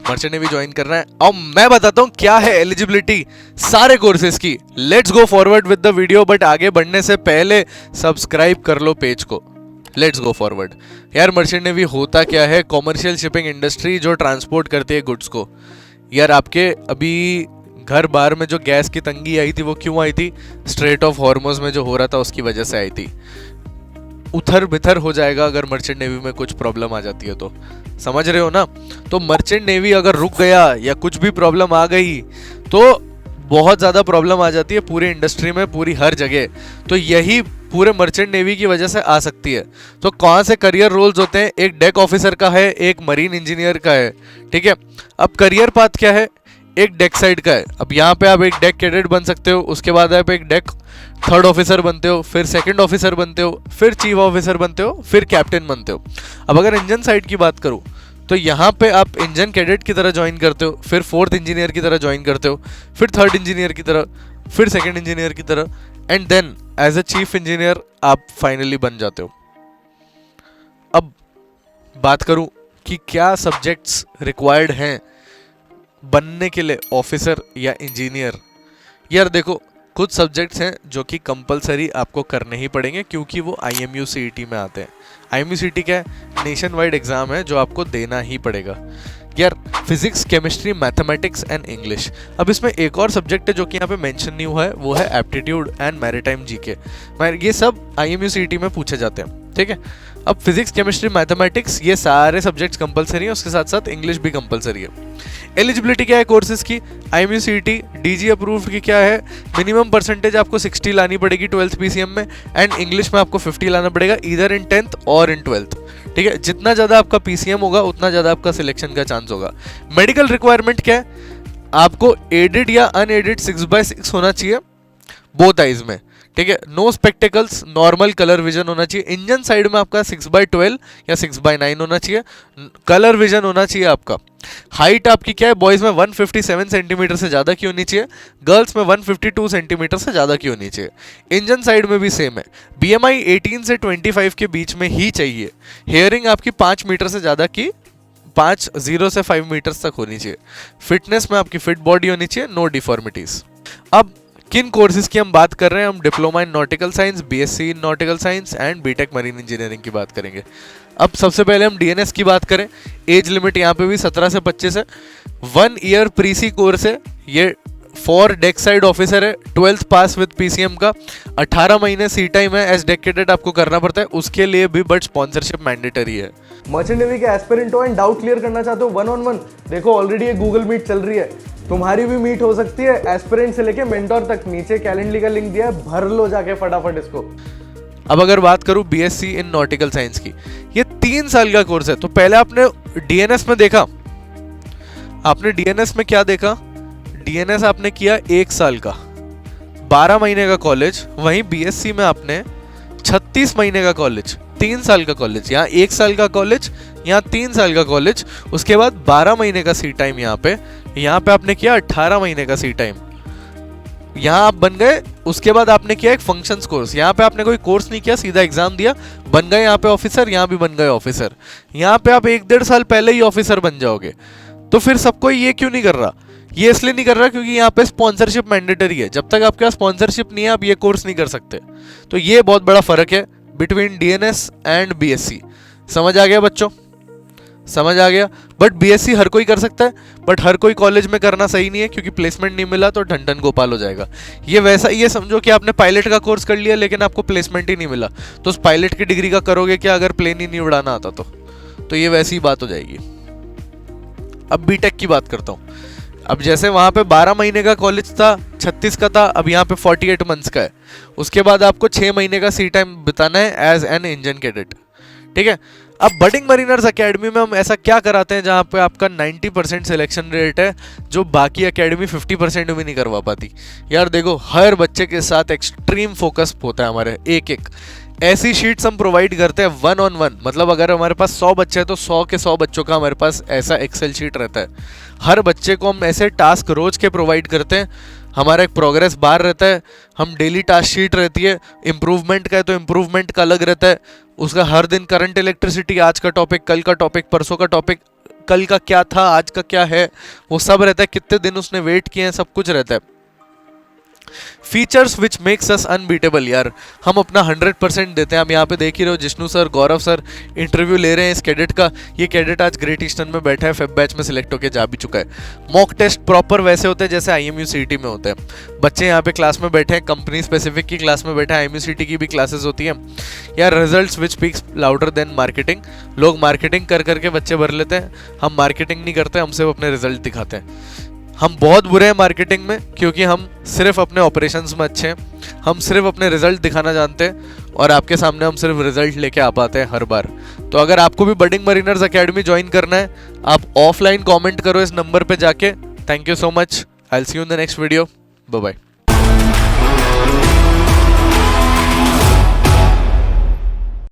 Merchant navy join करना है, और मैं बताता हूँ क्या है एलिजिबिलिटी सारे कोर्सेज की। Let's go forward with the video, but आगे बढ़ने से पहले सब्सक्राइब कर लो पेज को। Let's go forward. यार मर्चेंट नेवी होता क्या है? कॉमर्शियल शिपिंग इंडस्ट्री जो ट्रांसपोर्ट करती है गुड्स को। यार आपके अभी घर बार में जो गैस की तंगी आई थी वो क्यों आई थी? स्ट्रेट ऑफ हॉर्मुज़ में जो हो रहा था उसकी वजह से आई थी। उथर बिथर हो जाएगा अगर मर्चेंट नेवी में कुछ प्रॉब्लम आ जाती है तो, समझ रहे हो ना? तो मर्चेंट नेवी अगर रुक गया या कुछ भी प्रॉब्लम आ गई तो बहुत ज़्यादा प्रॉब्लम आ जाती है पूरी इंडस्ट्री में, पूरी हर जगह। तो यही पूरे मर्चेंट नेवी की वजह से आ सकती है। तो कौन से करियर रोल्स होते हैं? एक डेक ऑफिसर का है, एक मरीन इंजीनियर का है, ठीक है। अब करियर पाथ क्या है? एक डेक साइड का है। अब यहाँ पे आप एक डेक कैडेट बन सकते हो, उसके बाद आप एक डेक थर्ड ऑफिसर बनते हो, फिर सेकंड ऑफिसर बनते हो, फिर चीफ ऑफिसर बनते हो, फिर कैप्टन बनते हो। अब अगर इंजन साइड की बात करूँ तो यहाँ पे आप इंजन कैडेट की तरह ज्वाइन करते हो, फिर फोर्थ इंजीनियर की तरह ज्वाइन करते हो, फिर थर्ड इंजीनियर की तरह, फिर सेकंड इंजीनियर की तरह, and then as a chief engineer आप फाइनली बन जाते हो। अब बात करूँ कि क्या सब्जेक्ट्स रिक्वायर्ड हैं बनने के लिए ऑफिसर या इंजीनियर। यार देखो, कुछ सब्जेक्ट्स हैं जो कि कंपलसरी आपको करने ही पड़ेंगे क्योंकि वो IMU CET में आते हैं। IMU CET क्या है? नेशन वाइड एग्जाम है जो आपको देना ही पड़ेगा। यार physics, chemistry, mathematics and English. अब इसमें एक और सब्जेक्ट है जो कि यहाँ पे मेंशन नहीं हुआ है, वो है एप्टीट्यूड एंड मैरीटाइम GK। ये सब IMU CET में पूछे जाते हैं, ठीक है। अब फिजिक्स, केमिस्ट्री, मैथमेटिक्स ये सारे सब्जेक्ट्स कंपलसरी हैं, उसके साथ साथ इंग्लिश भी कंपलसरी है। एलिजिबिलिटी क्या है कोर्सेज की? IMU CET DG अप्रूव्ड की क्या है? मिनिमम परसेंटेज आपको 60 लानी पड़ेगी 12th PCM में, एंड इंग्लिश में आपको 50 लाना पड़ेगा ईदर इन 10th और इन 12th, ठीक है। जितना ज़्यादा आपका PCM होगा उतना ज़्यादा आपका सिलेक्शन का चांस होगा। मेडिकल रिक्वायरमेंट क्या है? आपको एडेड या अनएडेड 6/6 होना चाहिए बोथ आइज में, ठीक है। No spectacles, normal colour vision होना चाहिए। इंजन साइड में आपका 6/12 या 6/9 होना चाहिए, कलर विजन होना चाहिए आपका। हाइट आपकी क्या है? बॉयज़ में 157 सेंटीमीटर से ज़्यादा की होनी चाहिए, गर्ल्स में 152 सेंटीमीटर से ज़्यादा की होनी चाहिए। इंजन साइड में भी सेम है। BMI 18 से 25 के बीच में ही चाहिए। हेयरिंग आपकी 5 मीटर से ज़्यादा की 0 से 5 मीटर्स तक होनी चाहिए। फिटनेस में आपकी फिट बॉडी होनी चाहिए, नो डिफॉर्मिटीज़। अब किन कोर्सेज की हम बात कर रहे हैं? हम diploma in nautical science, BSc in nautical science and BTech marine engineering की बात करेंगे। अब सबसे पहले हम DNS की बात करें। एज लिमिट यहाँ पे भी 17 से 25 है। 1 ईयर प्रीसी कोर्स है ये, फॉर डेक साइड ऑफिसर है। 12th पास विद PCM का 18 महीने सी टाइम है, एज डेक कैडेट आपको करना पड़ता है उसके लिए भी, बट स्पॉन्सरशिप मैंडेटरी है। मर्चेंट नेवी के एस्पिरेंट हो एंड डाउट क्लियर करना चाहते हो 1-on-1, देखो ऑलरेडी ये गूगल मीट चल रही है, तुम्हारी भी मीट हो सकती है। एस्पिरेंट से लेके मेंटोर तक, नीचे कैलेंडर का लिंक दिया है, भर लो जाके फटाफट इसको। अब अगर बात करूं BSc इन नॉटिकल साइंस की, ये 3 साल का कोर्स है। तो पहले आपने DNS में देखा, आपने DNS में क्या देखा? DNS आपने किया 1 साल का 12 महीने का कॉलेज, वहीं BSc में आपने 36 महीने का कॉलेज, 3 साल का कॉलेज। यहाँ 1 साल का कॉलेज, यहाँ 3 साल का कॉलेज, उसके बाद 12 महीने का सी टाइम। यहाँ पे आपने किया 18 महीने का सी टाइम, यहाँ आप बन गए। उसके बाद आपने किया एक फंक्शंस कोर्स, यहाँ पे आपने कोई कोर्स नहीं किया, सीधा एग्जाम दिया, बन गए यहाँ पे ऑफिसर, यहाँ भी बन गए ऑफिसर। यहाँ पे आप 1-1.5 साल पहले ही ऑफिसर बन जाओगे। तो फिर सबको ये क्यों नहीं कर रहा? ये इसलिए नहीं कर रहा क्योंकि यहाँ पे स्पॉन्सरशिप मैंडेटरी है। जब तक आपके पास स्पॉन्सरशिप नहीं है आप ये कोर्स नहीं कर सकते। तो ये बहुत बड़ा फर्क है बिटवीन DNS एंड BSc। समझ आ गया बच्चों? समझ आ गया। बट BSc हर कोई कर सकता है, बट हर कोई कॉलेज में करना सही नहीं है क्योंकि प्लेसमेंट नहीं मिला तो ढन गोपाल हो जाएगा। ये वैसा, ये समझो कि आपने पायलट का कोर्स कर लिया लेकिन आपको प्लेसमेंट ही नहीं मिला, तो उस पायलट की डिग्री का करोगे क्या अगर प्लेन ही नहीं उड़ाना आता तो ये वैसी बात हो जाएगी। अब BTech की बात करता हूँ। अब जैसे वहाँ पे 12 महीने का कॉलेज था, 36 का था, अब यहाँ पे 48 मंथ्स का है। उसके बाद आपको 6 महीने का सी टाइम बिताना है एज एन इंजन कैडेट, ठीक है। अब बडिंग मरीनर्स एकेडमी में हम ऐसा क्या कराते हैं जहाँ पे आपका 90% सिलेक्शन रेट है, जो बाकी एकेडमी 50% भी नहीं करवा पाती। यार देखो, हर बच्चे के साथ एक्सट्रीम फोकस होता है हमारे, एक ऐसी शीट्स हम प्रोवाइड करते हैं 1-on-1। मतलब अगर हमारे पास 100 बच्चे हैं तो 100 के 100 बच्चों का हमारे पास ऐसा एक्सेल शीट रहता है। हर बच्चे को हम ऐसे टास्क रोज के प्रोवाइड करते हैं। हमारा एक प्रोग्रेस बार रहता है, हम डेली टास्क शीट रहती है। इम्प्रूवमेंट का है तो इम्प्रूवमेंट का अलग रहता है, उसका हर दिन करंट इलेक्ट्रिसिटी, आज का टॉपिक, कल का टॉपिक, परसों का टॉपिक, कल का क्या था, आज का क्या है, वो सब रहता है, कितने दिन उसने वेट किए हैं, सब कुछ रहता है। Features which makes us unbeatable यार, हम अपना 100% देते हैं। हम यहाँ पे देख ही रहे हो, जिष्णु सर, गौरव सर इंटरव्यू ले रहे हैं इस कैडेट का। ये कैडेट आज ग्रेट ईस्टर्न में बैठा है, फेब बैच में सिलेक्ट होकर जा भी चुका है। मॉक टेस्ट प्रॉपर वैसे होते हैं जैसे IMU CET में होते हैं। बच्चे यहाँ पे क्लास में बैठे हैं, कंपनी स्पेसिफिक की क्लास में बैठे हैं, IMU CET की भी क्लासेस होती हैं यार। रिजल्ट्स विच स्पीक्स लाउडर देन मार्केटिंग। लोग मार्केटिंग कर करके बच्चे भर लेते हैं, हम मार्केटिंग नहीं करते, हम सिर्फ अपने रिजल्ट दिखाते हैं। हम बहुत बुरे हैं मार्केटिंग में, क्योंकि हम सिर्फ अपने ऑपरेशंस में अच्छे हैं, हम सिर्फ अपने रिजल्ट दिखाना जानते हैं, और आपके सामने हम सिर्फ रिजल्ट लेके आ पाते हैं हर बार। तो अगर आपको भी बडिंग मरीनर्स अकेडमी ज्वाइन करना है, आप ऑफलाइन कमेंट करो इस नंबर पे जाके। Thank you so much, I will see you in the next video, bye bye.